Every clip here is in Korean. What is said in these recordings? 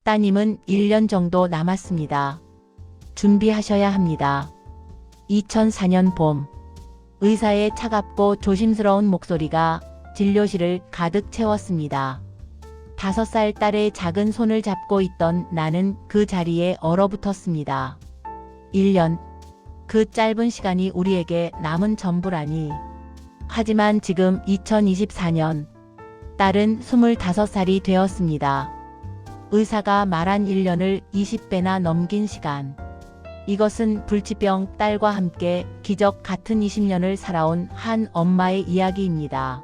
따님은 1년 정도 남았습니다. 준비하셔야 합니다. 2004년 봄, 의사의 차갑고 조심스러운 목소리가 진료실을 가득 채웠습니다. 5살 딸의 작은 손을 잡고 있던 나는 그 자리에 얼어붙었습니다. 1년, 그 짧은 시간이 우리에게 남은 전부라니. 하지만 지금 2024년, 딸은 25살이 되었습니다. 의사가 말한 1년을 20배나 넘긴 시간. 이것은 불치병 딸과 함께 기적 같은 20년을 살아온 한 엄마의 이야기입니다.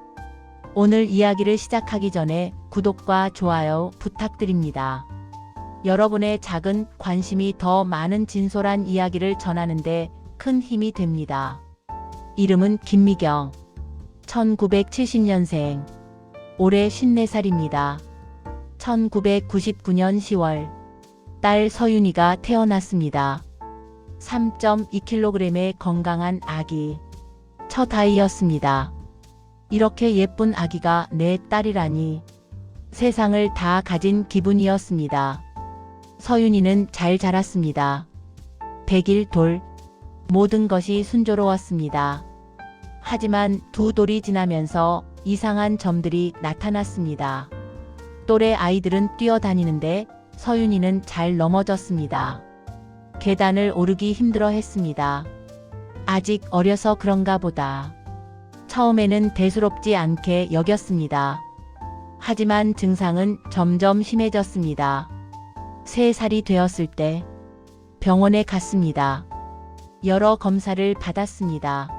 오늘 이야기를 시작하기 전에 구독과 좋아요 부탁드립니다. 여러분의 작은 관심이 더 많은 진솔한 이야기를 전하는데 큰 힘이 됩니다. 이름은 김미경. 1970년생. 올해 54살입니다. 1999년 10월, 딸 서윤이가 태어났습니다. 3.2kg의 건강한 아기. 첫 아이였습니다. 이렇게 예쁜 아기가 내 딸이라니. 세상을 다 가진 기분이었습니다. 서윤이는 잘 자랐습니다. 100일 돌. 모든 것이 순조로웠습니다. 하지만 2돌이 지나면서 이상한 점들이 나타났습니다. 또래 아이들은 뛰어다니는데 서윤이는 잘 넘어졌습니다. 계단을 오르기 힘들어 했습니다. 아직 어려서 그런가 보다. 처음에는 대수롭지 않게 여겼습니다. 하지만 증상은 점점 심해졌습니다. 3살이 되었을 때 병원에 갔습니다. 여러 검사를 받았습니다.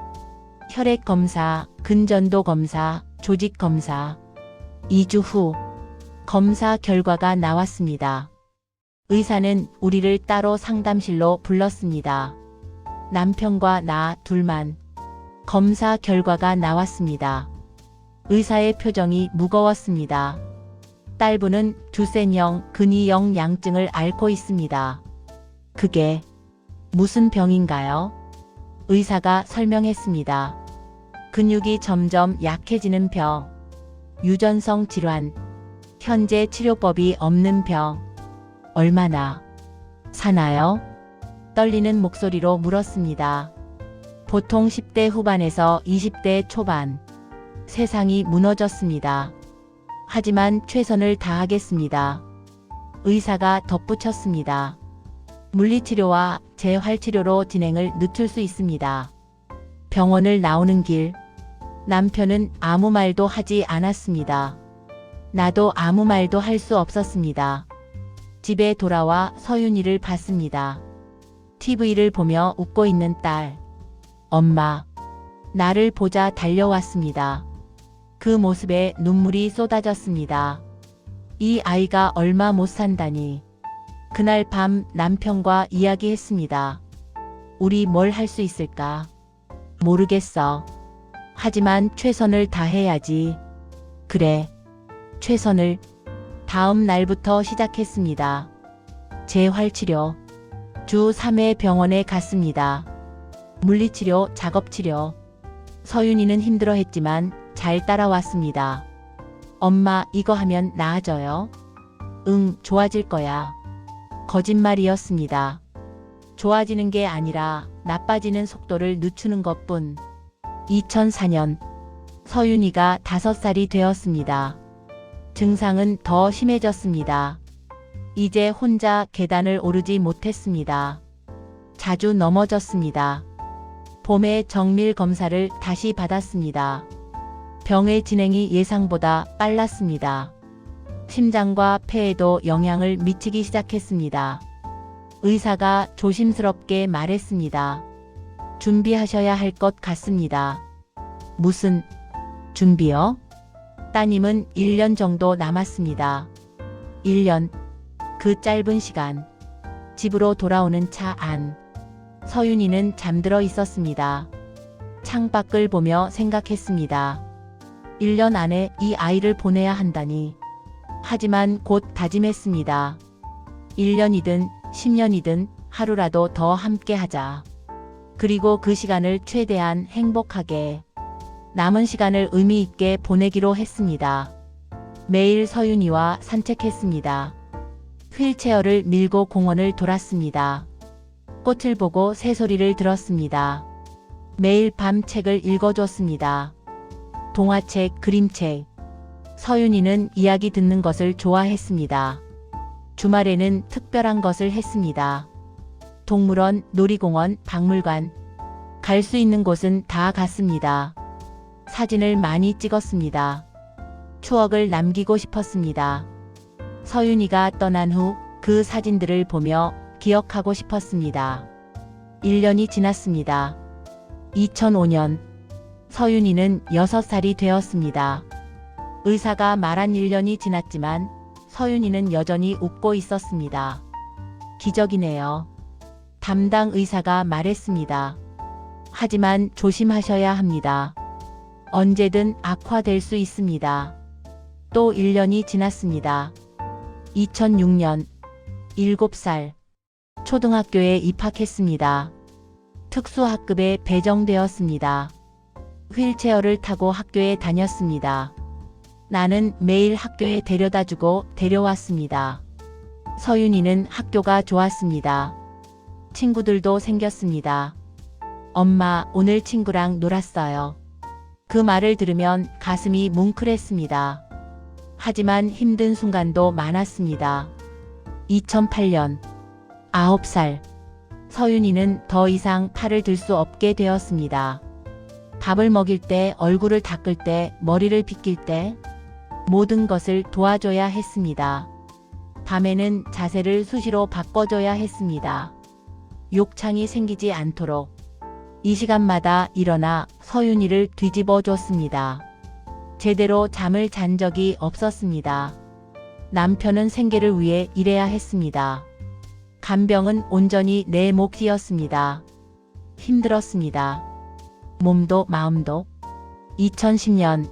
혈액 검사, 근전도 검사, 조직 검사. 2주 후 검사 결과가 나왔습니다. 의사는 우리를 따로 상담실로 불렀습니다. 남편과 나 둘만. 검사 결과가 나왔습니다. 의사의 표정이 무거웠습니다. 딸분은 두센형 근위형 양증을 앓고 있습니다. 그게 무슨 병인가요? 의사가 설명했습니다. 근육이 점점 약해지는 병. 유전성 질환. 현재 치료법이 없는 병. 얼마나 사나요? 떨리는 목소리로 물었습니다. 보통 10대 후반에서 20대 초반. 세상이 무너졌습니다. 하지만 최선을 다하겠습니다. 의사가 덧붙였습니다. 물리치료와 재활치료로 진행을 늦출 수 있습니다. 병원을 나오는 길. 남편은 아무 말도 하지 않았습니다. 나도 아무 말도 할 수 없었습니다. 집에 돌아와 서윤이를 봤습니다. TV를 보며 웃고 있는 딸. 엄마. 나를 보자 달려왔습니다. 그 모습에 눈물이 쏟아졌습니다. 이 아이가 얼마 못 산다니. 그날 밤 남편과 이야기했습니다. 우리 뭘 할 수 있을까? 모르겠어. 하지만 최선을 다해야지. 그래. 최선을. 다음 날부터 시작했습니다. 재활치료. 주 3회 병원에 갔습니다. 물리치료, 작업치료. 서윤이는 힘들어했지만 잘 따라왔습니다. 엄마, 이거 하면 나아져요? 응, 좋아질 거야. 거짓말이었습니다. 좋아지는 게 아니라 나빠지는 속도를 늦추는 것뿐. 2004년, 서윤이가 5살이 되었습니다. 증상은 더 심해졌습니다. 이제 혼자 계단을 오르지 못했습니다. 자주 넘어졌습니다. 봄에 정밀 검사를 다시 받았습니다. 병의 진행이 예상보다 빨랐습니다. 심장과 폐에도 영향을 미치기 시작했습니다. 의사가 조심스럽게 말했습니다. 준비하셔야 할 것 같습니다. 무슨 준비요? 따님은 1년 정도 남았습니다. 1년. 그 짧은 시간. 집으로 돌아오는 차 안. 서윤이는 잠들어 있었습니다. 창밖을 보며 생각했습니다. 1년 안에 이 아이를 보내야 한다니. 하지만 곧 다짐했습니다. 1년이든 10년이든 하루라도 더 함께 하자. 그리고 그 시간을 최대한 행복하게. 남은 시간을 의미 있게 보내기로 했습니다. 매일 서윤이와 산책했습니다. 휠체어를 밀고 공원을 돌았습니다. 꽃을 보고 새소리를 들었습니다. 매일 밤 책을 읽어줬습니다. 동화책, 그림책. 서윤이는 이야기 듣는 것을 좋아했습니다. 주말에는 특별한 것을 했습니다. 동물원, 놀이공원, 박물관. 갈 수 있는 곳은 다 갔습니다. 사진을 많이 찍었습니다. 추억을 남기고 싶었습니다. 서윤이가 떠난 후 그 사진들을 보며 기억하고 싶었습니다. 1년이 지났습니다. 2005년 서윤이는 6살이 되었습니다. 의사가 말한 1년이 지났지만 서윤이는 여전히 웃고 있었습니다. 기적이네요. 담당 의사가 말했습니다. 하지만 조심하셔야 합니다. 언제든 악화될 수 있습니다. 또 1년이 지났습니다. 2006년 7살 초등학교에 입학했습니다. 특수학급에 배정되었습니다. 휠체어를 타고 학교에 다녔습니다. 나는 매일 학교에 데려다주고 데려왔습니다. 서윤이는 학교가 좋았습니다. 친구들도 생겼습니다. 엄마, 오늘 친구랑 놀았어요. 그 말을 들으면 가슴이 뭉클했습니다. 하지만 힘든 순간도 많았습니다. 2008년 9살 서윤이는 더 이상 팔을 들 수 없게 되었습니다. 밥을 먹일 때, 얼굴을 닦을 때, 머리를 빗길 때 모든 것을 도와줘야 했습니다. 밤에는 자세를 수시로 바꿔줘야 했습니다. 욕창이 생기지 않도록 이 시간마다 일어나 서윤이를 뒤집어 줬습니다. 제대로 잠을 잔 적이 없었습니다. 남편은 생계를 위해 일해야 했습니다. 간병은 온전히 내 몫이었습니다. 힘들었습니다. 몸도 마음도. 2010년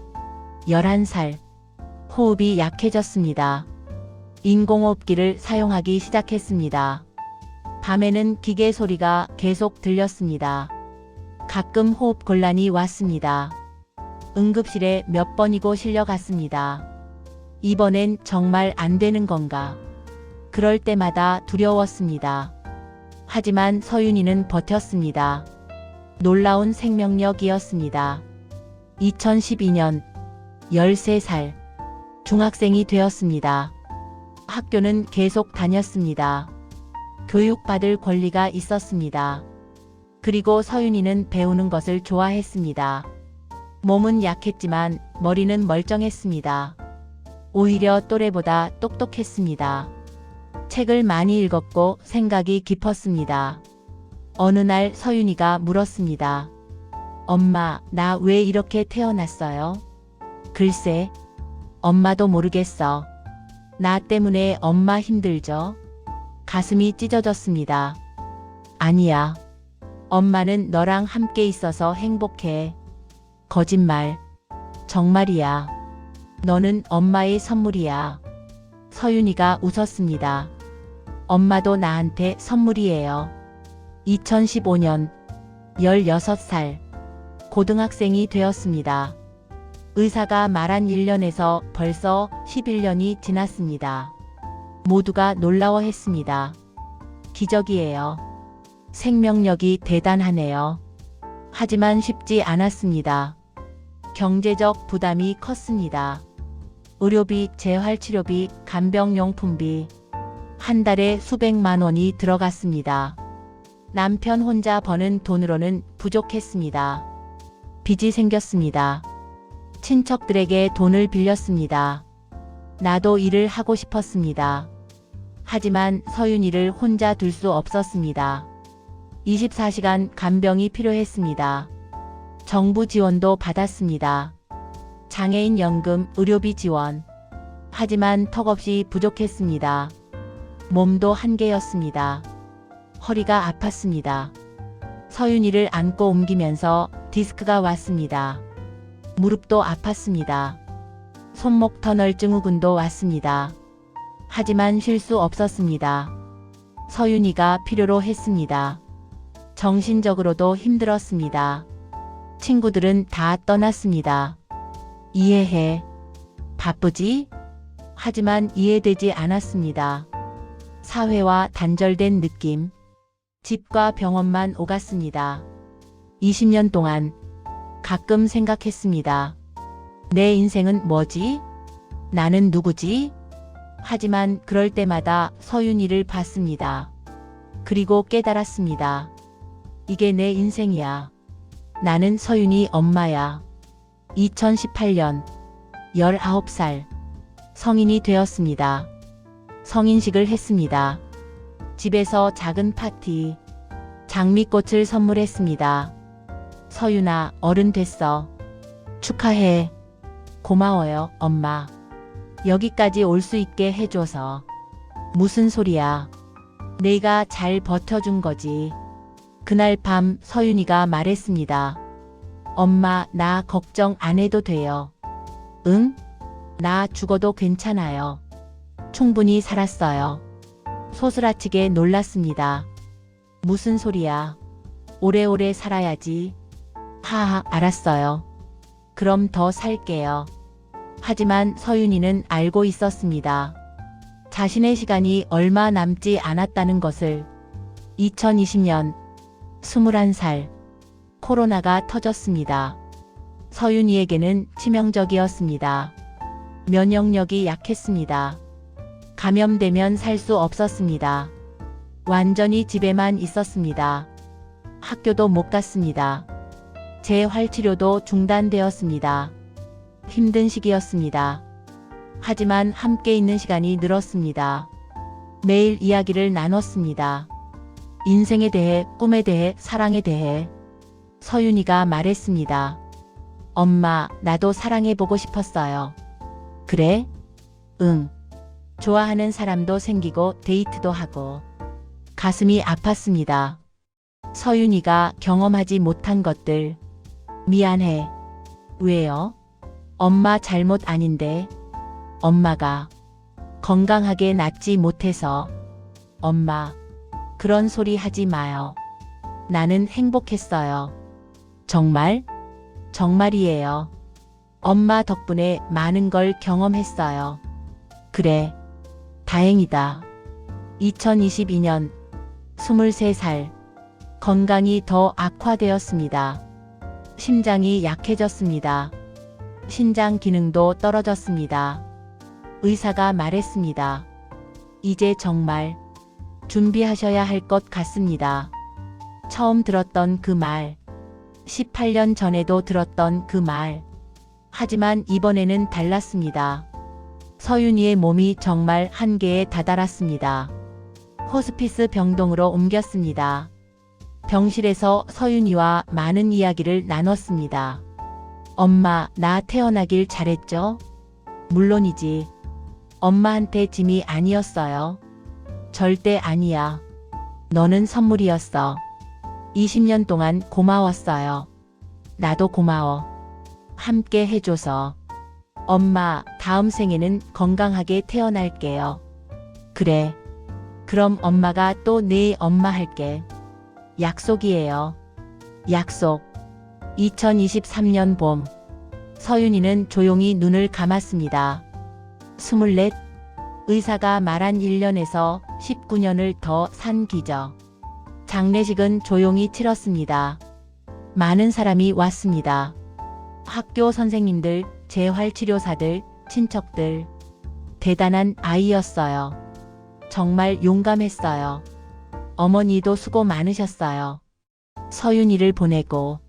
11살 호흡이 약해졌습니다. 인공호흡기를 사용하기 시작했습니다. 밤에는 기계 소리가 계속 들렸습니다. 가끔 호흡 곤란이 왔습니다. 응급실에 몇 번이고 실려갔습니다. 이번엔 정말 안 되는 건가? 그럴 때마다 두려웠습니다. 하지만 서윤이는 버텼습니다. 놀라운 생명력이었습니다. 2012년 13살 중학생이 되었습니다. 학교는 계속 다녔습니다. 교육받을 권리가 있었습니다. 그리고 서윤이는 배우는 것을 좋아했습니다. 몸은 약했지만 머리는 멀쩡했습니다. 오히려 또래보다 똑똑했습니다. 책을 많이 읽었고 생각이 깊었습니다. 어느 날 서윤이가 물었습니다. 엄마, 나 왜 이렇게 태어났어요? 글쎄, 엄마도 모르겠어. 나 때문에 엄마 힘들죠? 가슴이 찢어졌습니다. 아니야. 엄마는 너랑 함께 있어서 행복해. 거짓말. 정말이야. 너는 엄마의 선물이야. 서윤이가 웃었습니다. 엄마도 나한테 선물이에요. 2015년 16살 고등학생이 되었습니다. 의사가 말한 1년에서 벌써 11년이 지났습니다. 모두가 놀라워했습니다. 기적이에요. 생명력이 대단하네요. 하지만 쉽지 않았습니다. 경제적 부담이 컸습니다. 의료비, 재활치료비, 간병용품비, 한 달에 수백만 원이 들어갔습니다. 남편 혼자 버는 돈으로는 부족했습니다. 빚이 생겼습니다. 친척들에게 돈을 빌렸습니다. 나도 일을 하고 싶었습니다. 하지만 서윤이를 혼자 둘 수 없었습니다. 24시간 간병이 필요했습니다. 정부 지원도 받았습니다. 장애인 연금, 의료비 지원. 하지만 턱없이 부족했습니다. 몸도 한계였습니다. 허리가 아팠습니다. 서윤이를 안고 옮기면서 디스크가 왔습니다. 무릎도 아팠습니다. 손목 터널 증후군도 왔습니다. 하지만 쉴 수 없었습니다. 서윤이가 필요로 했습니다. 정신적으로도 힘들었습니다. 친구들은 다 떠났습니다. 이해해. 바쁘지? 하지만 이해되지 않았습니다. 사회와 단절된 느낌. 집과 병원만 오갔습니다. 20년 동안 가끔 생각했습니다. 내 인생은 뭐지? 나는 누구지? 하지만 그럴 때마다 서윤이를 봤습니다. 그리고 깨달았습니다. 이게 내 인생이야. 나는 서윤이 엄마야. 2018년 19살 성인이 되었습니다. 성인식을 했습니다. 집에서 작은 파티, 장미꽃을 선물했습니다. 서윤아, 어른 됐어. 축하해. 고마워요, 엄마. 여기까지 올 수 있게 해줘서. 무슨 소리야. 내가 잘 버텨준 거지. 그날 밤 서윤이가 말했습니다. 엄마, 나 걱정 안 해도 돼요. 응? 나 죽어도 괜찮아요. 충분히 살았어요. 소스라치게 놀랐습니다. 무슨 소리야. 오래오래 살아야지. 하하, 알았어요. 그럼 더 살게요. 하지만 서윤이는 알고 있었습니다. 자신의 시간이 얼마 남지 않았다는 것을. 2020년 21살 코로나가 터졌습니다. 서윤이에게는 치명적이었습니다. 면역력이 약했습니다. 감염되면 살 수 없었습니다. 완전히 집에만 있었습니다. 학교도 못 갔습니다. 재활치료도 중단되었습니다. 힘든 시기였습니다. 하지만 함께 있는 시간이 늘었습니다. 매일 이야기를 나눴습니다. 인생에 대해, 꿈에 대해, 사랑에 대해. 서윤이가 말했습니다. 엄마, 나도 사랑해보고 싶었어요. 그래? 응. 좋아하는 사람도 생기고 데이트도 하고. 가슴이 아팠습니다. 서윤이가 경험하지 못한 것들. 미안해. 왜요? 엄마 잘못 아닌데. 엄마가 건강하게 낳지 못해서. 엄마, 그런 소리 하지 마요. 나는 행복했어요. 정말? 정말이에요. 엄마 덕분에 많은 걸 경험했어요. 그래. 다행이다. 2022년 23살 건강이 더 악화되었습니다. 심장이 약해졌습니다. 신장 기능도 떨어졌습니다. 의사가 말했습니다. 이제 정말 준비하셔야 할 것 같습니다. 처음 들었던 그 말. 18년 전에도 들었던 그 말. 하지만 이번에는 달랐습니다. 서윤이의 몸이 정말 한계에 다다랐습니다. 호스피스 병동으로 옮겼습니다. 병실에서 서윤이와 많은 이야기를 나눴습니다. 엄마, 나 태어나길 잘했죠? 물론이지. 엄마한테 짐이 아니었어요. 절대 아니야. 너는 선물이었어. 20년 동안 고마웠어요. 나도 고마워. 함께 해줘서. 엄마, 다음 생에는 건강하게 태어날게요. 그래. 그럼 엄마가 또 내 엄마 할게. 약속이에요. 약속. 2023년 봄. 서윤이는 조용히 눈을 감았습니다. 24. 의사가 말한 1년에서 19년을 더 산 기적. 장례식은 조용히 치렀습니다. 많은 사람이 왔습니다. 학교 선생님들, 재활치료사들, 친척들. 대단한 아이였어요. 정말 용감했어요. 어머니도 수고 많으셨어요. 서윤이를 보내고.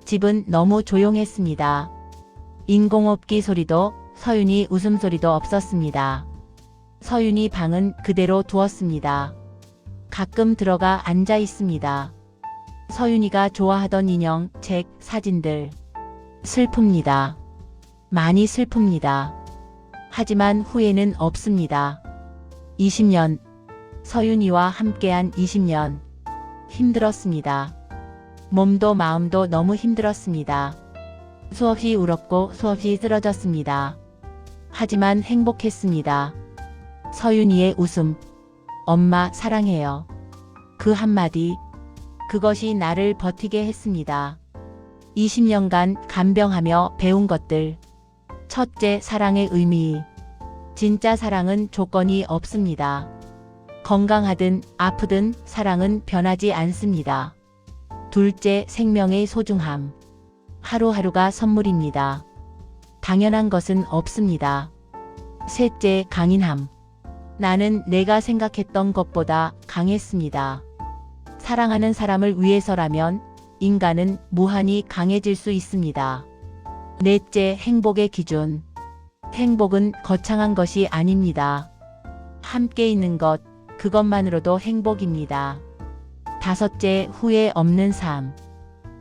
집은 너무 조용했습니다. 인공호흡기 소리도, 서윤이 웃음소리도 없었습니다. 서윤이 방은 그대로 두었습니다. 가끔 들어가 앉아 있습니다. 서윤이가 좋아하던 인형, 책, 사진들. 슬픕니다. 많이 슬픕니다. 하지만 후회는 없습니다. 20년. 서윤이와 함께한 20년. 힘들었습니다. 몸도 마음도 너무 힘들었습니다. 수없이 울었고 수없이 쓰러졌습니다. 하지만 행복했습니다. 서윤이의 웃음. 엄마 사랑해요. 그 한마디. 그것이 나를 버티게 했습니다. 20년간 간병하며 배운 것들. 첫째, 사랑의 의미. 진짜 사랑은 조건이 없습니다. 건강하든 아프든 사랑은 변하지 않습니다. 둘째, 생명의 소중함. 하루하루가 선물입니다. 당연한 것은 없습니다. 셋째, 강인함. 나는 내가 생각했던 것보다 강했습니다. 사랑하는 사람을 위해서라면 인간은 무한히 강해질 수 있습니다. 넷째, 행복의 기준. 행복은 거창한 것이 아닙니다. 함께 있는 것, 그것만으로도 행복입니다. 다섯째, 후회 없는 삶.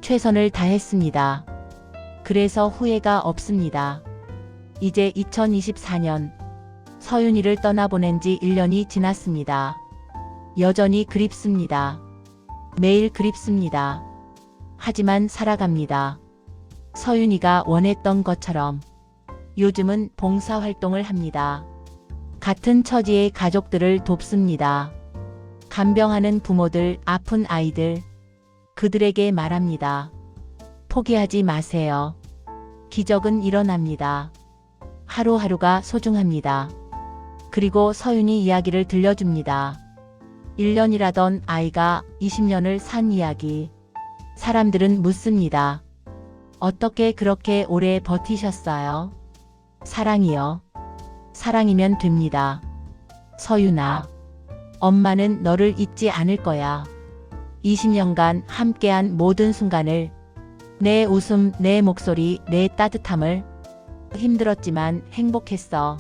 최선을 다했습니다. 그래서 후회가 없습니다. 이제 2024년, 서윤이를 떠나보낸 지 1년이 지났습니다. 여전히 그립습니다. 매일 그립습니다. 하지만 살아갑니다. 서윤이가 원했던 것처럼 요즘은 봉사활동을 합니다. 같은 처지의 가족들을 돕습니다. 간병하는 부모들, 아픈 아이들, 그들에게 말합니다. 포기하지 마세요. 기적은 일어납니다. 하루하루가 소중합니다. 그리고 서윤이 이야기를 들려줍니다. 1년이라던 아이가 20년을 산 이야기. 사람들은 묻습니다. 어떻게 그렇게 오래 버티셨어요? 사랑이요. 사랑이면 됩니다. 서윤아, 엄마는 너를 잊지 않을 거야. 20년간 함께한 모든 순간을, 내 웃음, 내 목소리, 내 따뜻함을. 힘들었지만 행복했어.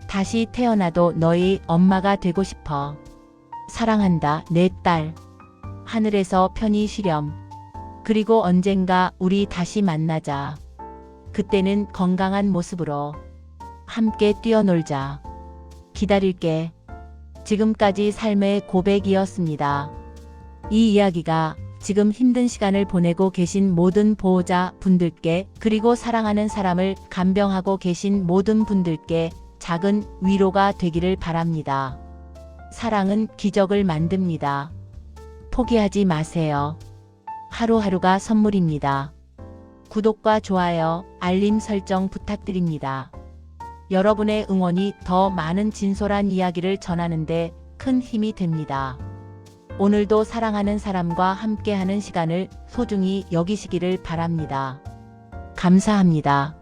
다시 태어나도 너희 엄마가 되고 싶어. 사랑한다, 내 딸. 하늘에서 편히 쉬렴. 그리고 언젠가 우리 다시 만나자. 그때는 건강한 모습으로 함께 뛰어놀자. 기다릴게. 지금까지 삶의 고백이었습니다. 이 이야기가 지금 힘든 시간을 보내고 계신 모든 보호자 분들께, 그리고 사랑하는 사람을 간병하고 계신 모든 분들께 작은 위로가 되기를 바랍니다. 사랑은 기적을 만듭니다. 포기하지 마세요. 하루하루가 선물입니다. 구독과 좋아요, 알림 설정 부탁드립니다. 여러분의 응원이 더 많은 진솔한 이야기를 전하는데 큰 힘이 됩니다. 오늘도 사랑하는 사람과 함께하는 시간을 소중히 여기시기를 바랍니다. 감사합니다.